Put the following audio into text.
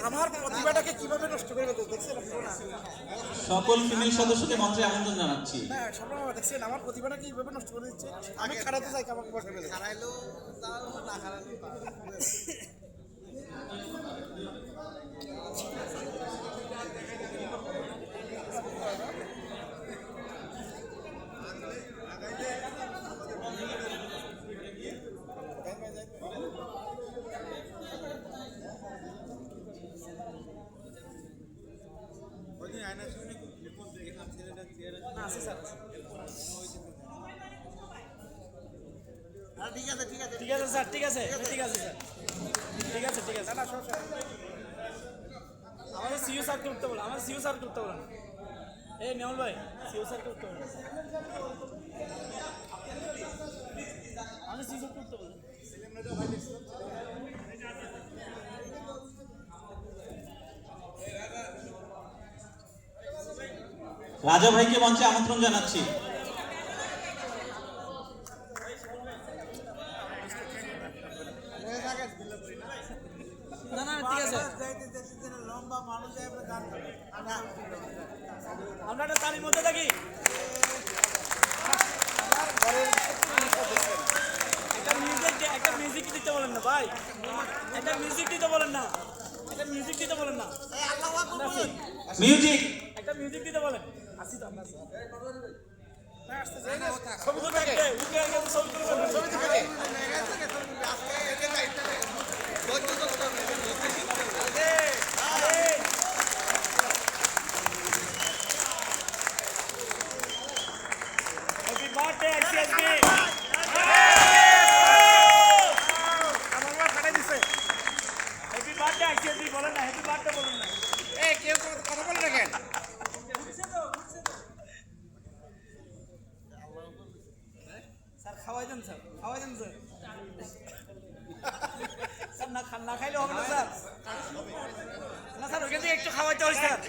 আমার প্রতিভাটাকে কিভাবে নষ্ট করে দেখছেন সকল ফিমেল সদস্যকে মঞ্চে আমন্ত্রণ জানাচ্ছি। না সবাই দেখছেন আমার প্রতিভাটাকে কিভাবে নষ্ট করে দিচ্ছে। আমি খারাতে চাই আমাকে বসে ফেলে খারাইলো তাও না খারাইলো ঠিক আছে স্যার ঠিক আছে ঠিক আছে স্যার ঠিক আছে ঠিক আছে না সমস্যা আমাদের সিইও স্যারকে উঠতে বলো আমাদের সিইও স্যারকে উঠতে বলো এই নেওয়াল ভাই সিইও স্যারকে উঠতে বলো আমাদের সিইও স্যারকে উঠতে বলো রাজা ভাইকে মঞ্চে আমন্ত্রণ জানাচ্ছি। না না ঠিক আছে লম্বা মানুষ আমরা একটা তালির মধ্যে থাকি একটা মিউজিক দিতে বলেন না ভাই একটা মিউজিক দিতে বলেন না একটা মিউজিক দিতে বলেন না মিউজিক একটা মিউজিক দিতে বলেন আসি তো আমরা Happy birthday, XCSB! Happy birthday, XCSB! বলেন না, happy birthday বলেন না। এই কেউ কথা বলে রাখেন। স্যার খাওয়াই দেন স্যার, খাওয়াই দেন স্যার। স্যার না খাইলে হবে না স্যার। না স্যার ওইখান থেকে একটু খাওয়াইতে হয় স্যার।